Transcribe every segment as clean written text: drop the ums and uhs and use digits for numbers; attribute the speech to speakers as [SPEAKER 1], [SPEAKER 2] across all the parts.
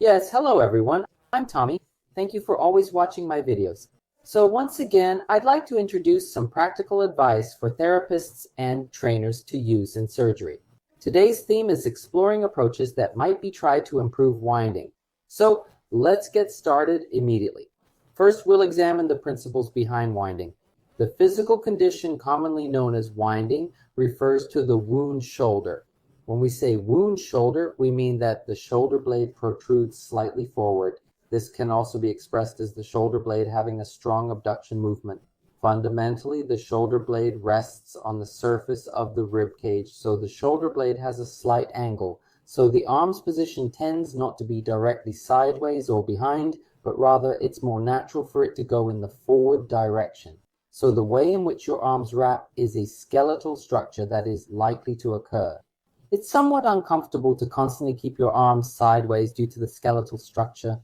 [SPEAKER 1] Yes, hello everyone. I'm Tommy. Thank you for always watching my videos. So once again, I'd like to introduce some practical advice for therapists and trainers to use in surgery. Today's theme is exploring approaches that might be tried to improve winding. So let's get started immediately. First, we'll examine the principles behind winding. The physical condition commonly known as winding refers to the wound shoulder. When we say wound shoulder, we mean that the shoulder blade protrudes slightly forward. This can also be expressed as the shoulder blade having a strong abduction movement. Fundamentally, the shoulder blade rests on the surface of the rib cage, so the shoulder blade has a slight angle. So the arm's position tends not to be directly sideways or behind, but rather it's more natural for it to go in the forward direction. So the way in which your arms wrap is a skeletal structure that is likely to occur. It's somewhat uncomfortable to constantly keep your arms sideways due to the skeletal structure.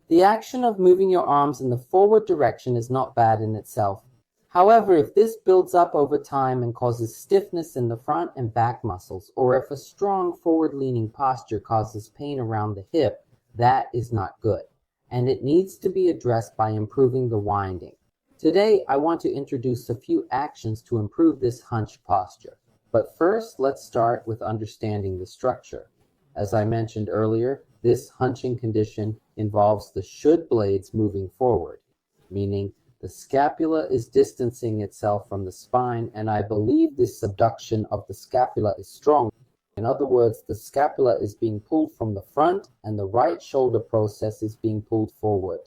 [SPEAKER 1] The action of moving your arms in the forward direction is not bad in itself. However, if this builds up over time and causes stiffness in the front and back muscles, or if a strong forward-leaning posture causes pain around the hip, that is not good, and it needs to be addressed by improving the winding. Today, I want to introduce a few actions to improve this hunched posture. But first, let's start with understanding the structure. As I mentioned earlier, this hunching condition involves the should blades moving forward, meaning the scapula is distancing itself from the spine, and I believe this subduction of the scapula is strong. In other words, the scapula is being pulled from the front and the right shoulder process is being pulled forward.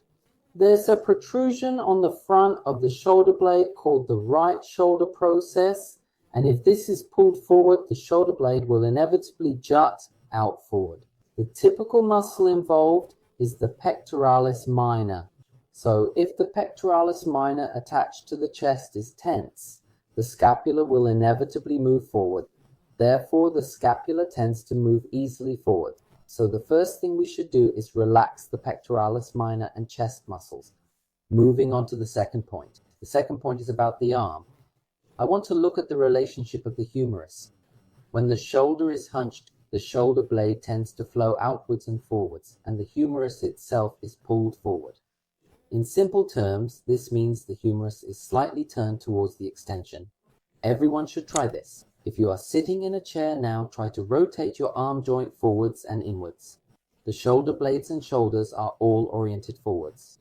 [SPEAKER 1] There's a protrusion on the front of the shoulder blade called the right shoulder process, and if this is pulled forward, the shoulder blade will inevitably jut out forward. The typical muscle involved is the pectoralis minor. So if the pectoralis minor attached to the chest is tense, the scapula will inevitably move forward. Therefore, the scapula tends to move easily forward. So the first thing we should do is relax the pectoralis minor and chest muscles. Moving on to the second point. The second point is about the arm. I want to look at the relationship of the humerus. When the shoulder is hunched, the shoulder blade tends to flow outwards and forwards, and the humerus itself is pulled forward. In simple terms, this means the humerus is slightly turned towards the extension. Everyone should try this. If you are sitting in a chair now, try to rotate your arm joint forwards and inwards. The shoulder blades and shoulders are all oriented forwards.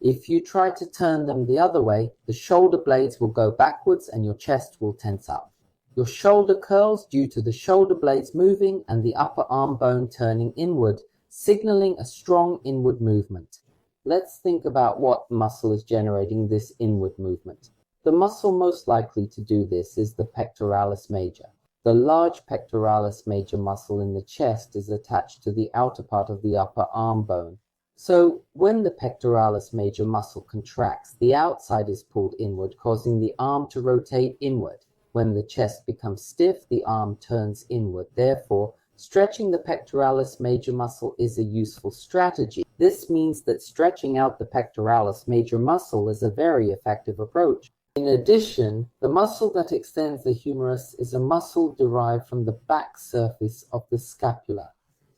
[SPEAKER 1] If you try to turn them the other way, the shoulder blades will go backwards and your chest will tense up. Your shoulder curls due to the shoulder blades moving and the upper arm bone turning inward, signaling a strong inward movement. Let's think about what muscle is generating this inward movement. The muscle most likely to do this is the pectoralis major. The large pectoralis major muscle in the chest is attached to the outer part of the upper arm bone. So when the pectoralis major muscle contracts, the outside is pulled inward, causing the arm to rotate inward. When the chest becomes stiff, the arm turns inward. Therefore, stretching the pectoralis major muscle is a useful strategy. This means that stretching out the pectoralis major muscle is a very effective approach. In addition, the muscle that extends the humerus is a muscle derived from the back surface of the scapula,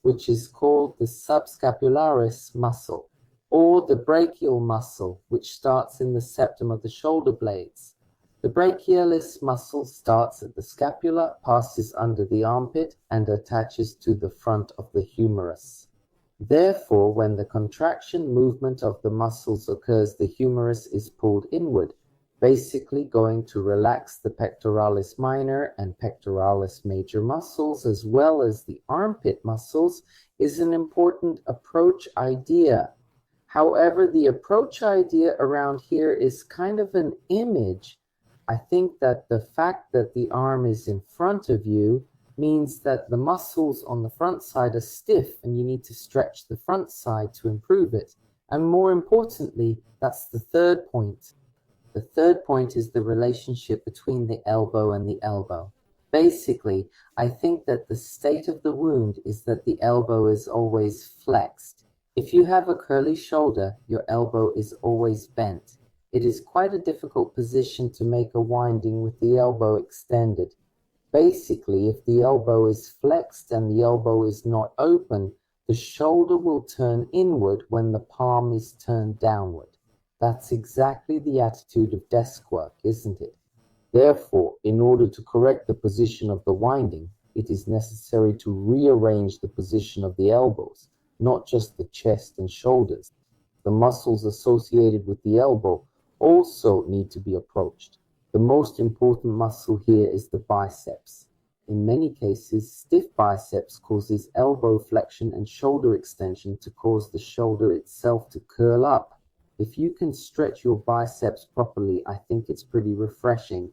[SPEAKER 1] which is called the subscapularis muscle, or the brachial muscle, which starts in the septum of the shoulder blades. The brachialis muscle starts at the scapula, passes under the armpit, and attaches to the front of the humerus. Therefore, when the contraction movement of the muscles occurs, the humerus is pulled inward, basically going to relax the pectoralis minor and pectoralis major muscles as well as the armpit muscles is an important approach idea. However, the approach idea around here is kind of an image. I think that the fact that the arm is in front of you means that the muscles on the front side are stiff and you need to stretch the front side to improve it. And more importantly, that's the third point. The third point is the relationship between the elbow and the elbow. Basically, I think that the state of the wound is that the elbow is always flexed. If you have a curly shoulder, your elbow is always bent. It is quite a difficult position to make a winding with the elbow extended. Basically, if the elbow is flexed and the elbow is not open, The shoulder will turn inward when the palm is turned downward. That's exactly the attitude of desk work, isn't it? Therefore, in order to correct the position of the winding, it is necessary to rearrange the position of the elbows, not just the chest and shoulders. The muscles associated with the elbow also need to be approached. The most important muscle here is the biceps. In many cases, stiff biceps causes elbow flexion and shoulder extension to cause the shoulder itself to curl up. If you can stretch your biceps properly, I think it's pretty refreshing.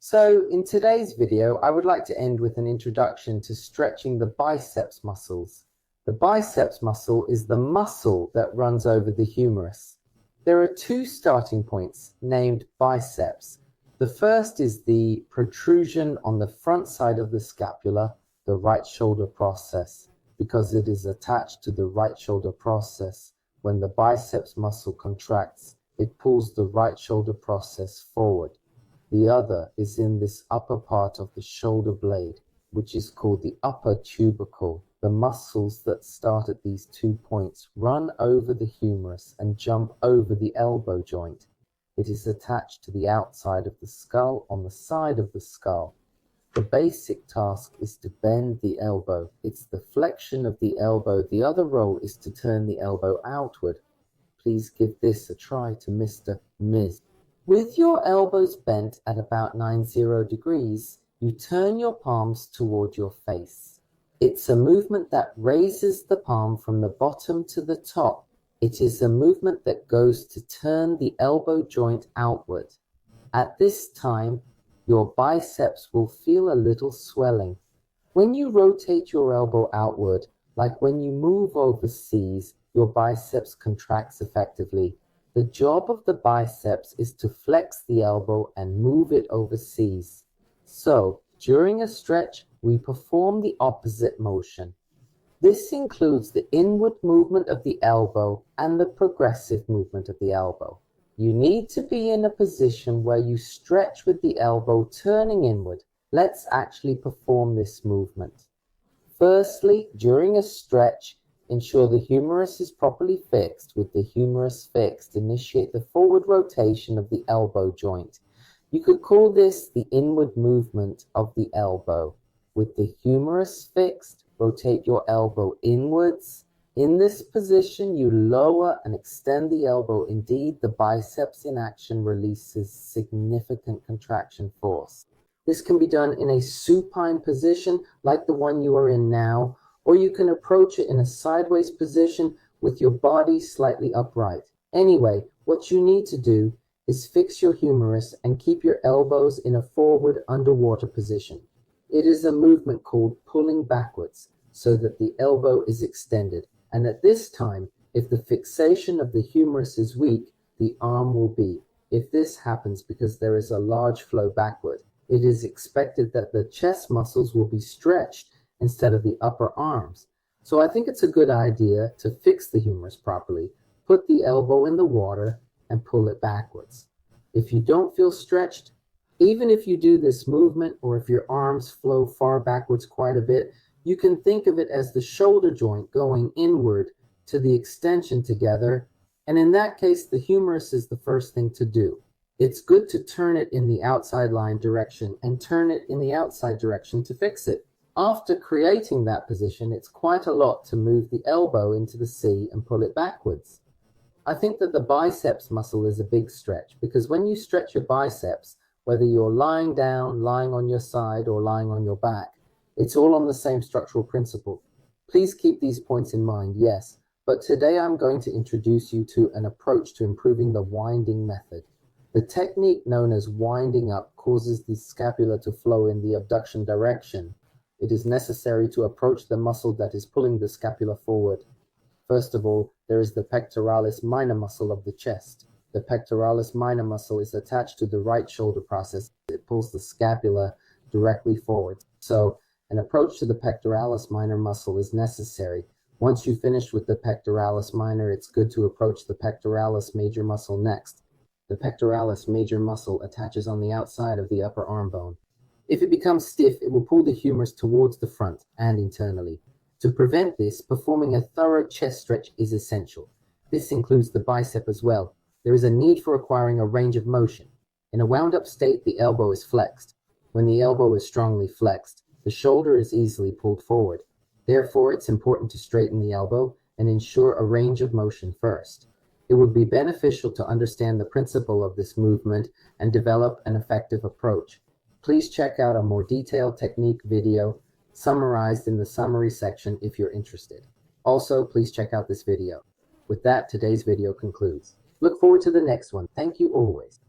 [SPEAKER 1] So in today's video, I would like to end with an introduction to stretching the biceps muscles. The biceps muscle is the muscle that runs over the humerus. There are two starting points named biceps. The first is the protrusion on the front side of the scapula, the right shoulder process, because it is attached to the right shoulder process. When the biceps muscle contracts, it pulls the right shoulder process forward. The other is in this upper part of the shoulder blade, which is called the upper tubercle. The muscles that start at these 2 points run over the humerus and jump over the elbow joint. It is attached to the outside of the skull on the side of the skull. The basic task is to bend the elbow. It's the flexion of the elbow. The other role is to turn the elbow outward. Please give this a try to Mr. Ms. With your elbows bent at about 90 degrees, you turn your palms toward your face. It's a movement that raises the palm from the bottom to the top. It is a movement that goes to turn the elbow joint outward. At this time, your biceps will feel a little swelling. When you rotate your elbow outward, like when you move overseas, your biceps contracts effectively. The job of the biceps is to flex the elbow and move it overseas. So, during a stretch, we perform the opposite motion. This includes the inward movement of the elbow and the progressive movement of the elbow. You need to be in a position where you stretch with the elbow turning inward. Let's actually perform this movement. Firstly, during a stretch, ensure the humerus is properly fixed. With the humerus fixed, initiate the forward rotation of the elbow joint. You could call this the inward movement of the elbow. With the humerus fixed, rotate your elbow inwards. In this position, you lower and extend the elbow. Indeed, the biceps in action releases significant contraction force. This can be done in a supine position like the one you are in now, or you can approach it in a sideways position with your body slightly upright. Anyway, what you need to do is fix your humerus and keep your elbows in a forward underwater position. It is a movement called pulling backwards so that the elbow is extended. And at this time, if the fixation of the humerus is weak, the arm will be. If this happens because there is a large flow backward, it is expected that the chest muscles will be stretched instead of the upper arms. So I think it's a good idea to fix the humerus properly, put the elbow in the water, and pull it backwards. If you don't feel stretched, even if you do this movement or if your arms flow far backwards quite a bit, you can think of it as the shoulder joint going inward to the extension together, and in that case, the humerus is the first thing to do. It's good to turn it in the outside line direction and turn it in the outside direction to fix it. After creating that position, it's quite a lot to move the elbow into the C and pull it backwards. I think that the biceps muscle is a big stretch because when you stretch your biceps, whether you're lying down, lying on your side, or lying on your back, it's all on the same structural principle. Please keep these points in mind, yes, but today I'm going to introduce you to an approach to improving the winding method. The technique known as winding up causes the scapula to flow in the abduction direction. It is necessary to approach the muscle that is pulling the scapula forward. First of all, there is the pectoralis minor muscle of the chest. The pectoralis minor muscle is attached to the right shoulder process. It pulls the scapula directly forward. So, an approach to the pectoralis minor muscle is necessary. Once you finish with the pectoralis minor, it's good to approach the pectoralis major muscle next. The pectoralis major muscle attaches on the outside of the upper arm bone. If it becomes stiff, it will pull the humerus towards the front and internally. To prevent this, performing a thorough chest stretch is essential. This includes the bicep as well. There is a need for acquiring a range of motion. In a wound-up state, the elbow is flexed. When the elbow is strongly flexed, the shoulder is easily pulled forward. Therefore, it's important to straighten the elbow and ensure a range of motion first. It would be beneficial to understand the principle of this movement and develop an effective approach. Please check out a more detailed technique video summarized in the summary section if you're interested. Also, please check out this video. With that, today's video concludes. Look forward to the next one. Thank you always.